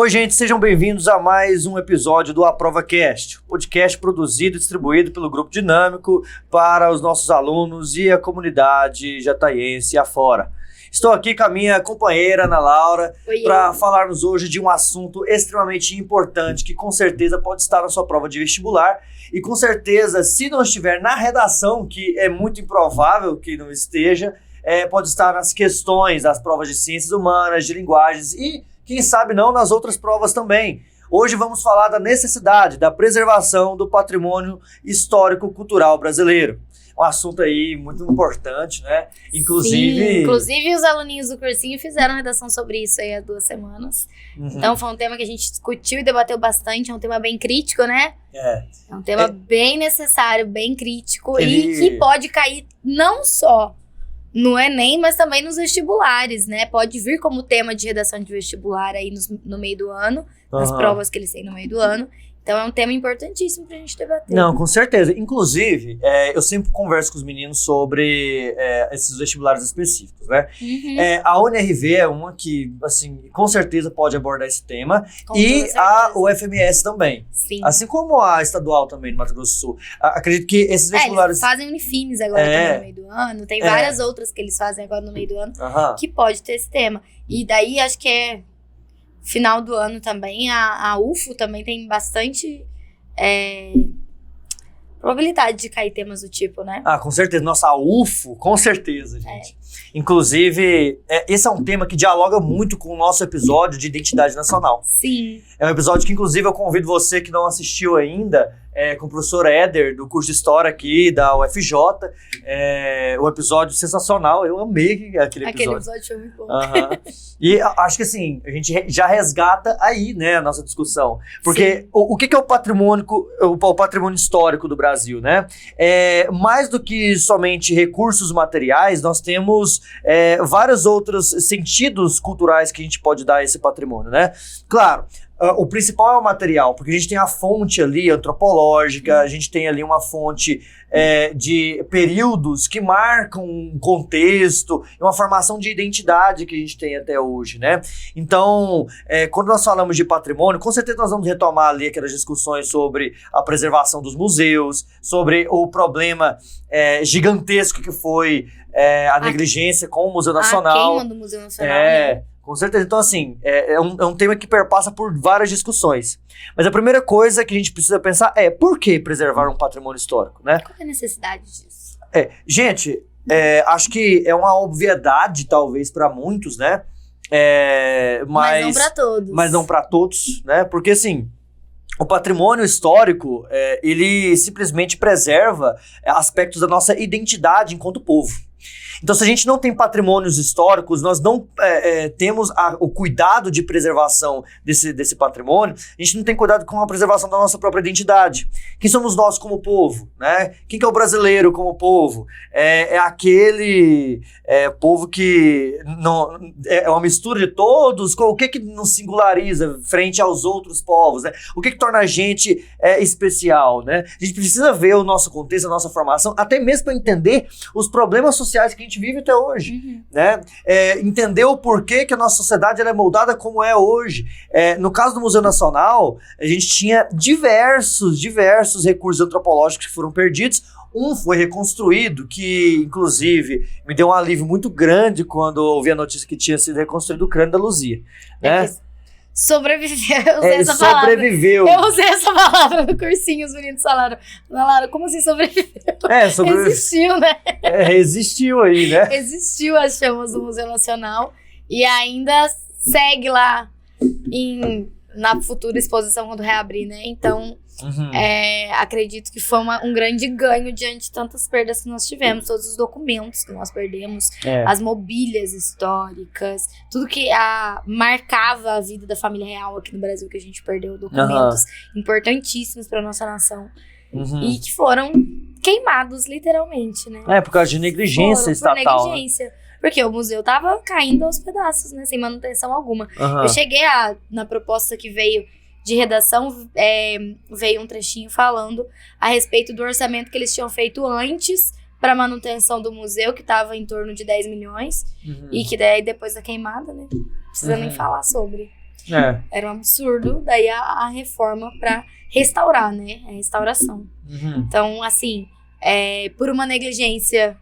Oi, gente, sejam bem-vindos a mais um episódio do AprovaCast, podcast produzido e distribuído pelo Grupo Dinâmico para os nossos alunos e a comunidade jataiense afora. Estou aqui com a minha companheira, Ana Laura, para falarmos hoje de um assunto extremamente importante que com certeza pode estar na sua prova de vestibular e com certeza, se não estiver na redação, que é muito improvável que não esteja, pode estar nas questões das provas de ciências humanas, de linguagens e, quem sabe não, nas outras provas também. Hoje vamos falar da necessidade da preservação do patrimônio histórico-cultural brasileiro. Um assunto aí muito importante, né? Inclusive os aluninhos do cursinho fizeram redação sobre isso aí há 2 semanas. Então foi um tema que a gente discutiu e debateu bastante, é um tema bem crítico, né? É um tema bem necessário, bem crítico e que pode cair não só no Enem, mas também nos vestibulares, né? Pode vir como tema de redação de vestibular aí no meio do ano, nas provas que eles têm no meio do ano. Então é um tema importantíssimo pra gente debater. Não, com certeza. Inclusive, eu sempre converso com os meninos sobre esses vestibulares específicos, né? A UNRV é uma que, assim, com certeza pode abordar esse tema. E a UFMS também. Sim. Assim como a estadual também, no Mato Grosso do Sul. Acredito que esses vestibulares... Eles fazem Unifines agora também no meio do ano. Tem várias outras que eles fazem agora no meio do ano que pode ter esse tema. E daí, acho que final do ano também, a UFO também tem bastante probabilidade de cair temas do tipo, né? Ah, com certeza. Nossa, a UFO, com certeza, gente. Inclusive, esse é um tema que dialoga muito com o nosso episódio de Identidade Nacional. Sim. É um episódio que, inclusive, eu convido você que não assistiu ainda, com o professor Éder, do curso de História aqui da UFJ. Um episódio sensacional, eu amei aquele episódio. Aquele episódio foi muito bom. E acho que assim, a gente já resgata aí, né, a nossa discussão. Porque o que é o patrimônio histórico do Brasil, né? Mais do que somente recursos materiais, nós temos vários outros sentidos culturais que a gente pode dar a esse patrimônio, né? Claro, o principal é o material, porque a gente tem a fonte ali antropológica, a gente tem ali uma fonte de períodos que marcam um contexto, uma formação de identidade que a gente tem até hoje, né? Então, quando nós falamos de patrimônio, com certeza nós vamos retomar ali aquelas discussões sobre a preservação dos museus, sobre o problema gigantesco que foi a negligência com o Museu Nacional. A queima do Museu Nacional, né? Com certeza. Então, assim, é um tema que perpassa por várias discussões. Mas a primeira coisa que a gente precisa pensar é por que preservar um patrimônio histórico, né? Qual é a necessidade disso? Gente, acho que é uma obviedade, talvez, para muitos, né? Mas não para todos. Mas não para todos, né? Porque, assim, o patrimônio histórico, ele simplesmente preserva aspectos da nossa identidade enquanto povo. Então, se a gente não tem patrimônios históricos, nós não temos o cuidado de preservação desse patrimônio, a gente não tem cuidado com a preservação da nossa própria identidade. Quem somos nós como povo, né? Quem que é o brasileiro como povo? É aquele povo que é uma mistura de todos. O que nos singulariza frente aos outros povos, né? O que torna a gente especial, né? A gente precisa ver o nosso contexto, a nossa formação, até mesmo para entender os problemas sociais que a gente vive até hoje, né? Entender o porquê que a nossa sociedade ela é moldada como é hoje. No caso do Museu Nacional, a gente tinha diversos recursos antropológicos que foram perdidos. Um foi reconstruído, que inclusive me deu um alívio muito grande quando ouvi a notícia que tinha sido reconstruído o crânio da Luzia, né? Sobreviveu, eu usei essa palavra. Sobreviveu. Eu usei essa palavra no cursinho, os meninos falaram. Falaram, como assim sobreviveu? Sobreviveu. Existiu, né? Resistiu aí, né? Existiu as chamas do Museu Nacional e ainda segue lá na futura exposição quando reabrir, né? Então, acredito que foi um grande ganho diante de tantas perdas que nós tivemos, todos os documentos que nós perdemos, as mobílias históricas, tudo que marcava a vida da família real aqui no Brasil, que a gente perdeu, documentos importantíssimos para nossa nação e que foram queimados literalmente, né? Por causa de negligência estatal. Por negligência. Porque o museu tava caindo aos pedaços, né? Sem manutenção alguma. Eu cheguei na proposta que veio de redação, veio um trechinho falando a respeito do orçamento que eles tinham feito antes para manutenção do museu, que estava em torno de 10 milhões, e que daí depois da queimada, né? Não precisa nem falar sobre. Era um absurdo. Daí a reforma para restaurar, né? A restauração. Então, assim, por uma negligência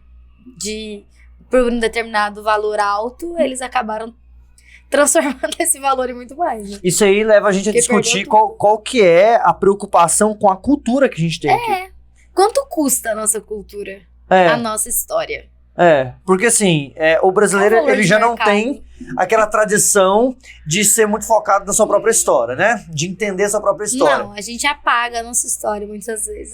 por um determinado valor alto, eles acabaram transformando esse valor em muito mais, né? Isso aí leva a gente a discutir qual que é a preocupação com a cultura que a gente tem aqui. Quanto custa a nossa cultura? A nossa história? Porque assim, o brasileiro ele já não tem aquela tradição de ser muito focado na sua própria história, né? De entender a sua própria história. Não, a gente apaga a nossa história muitas vezes.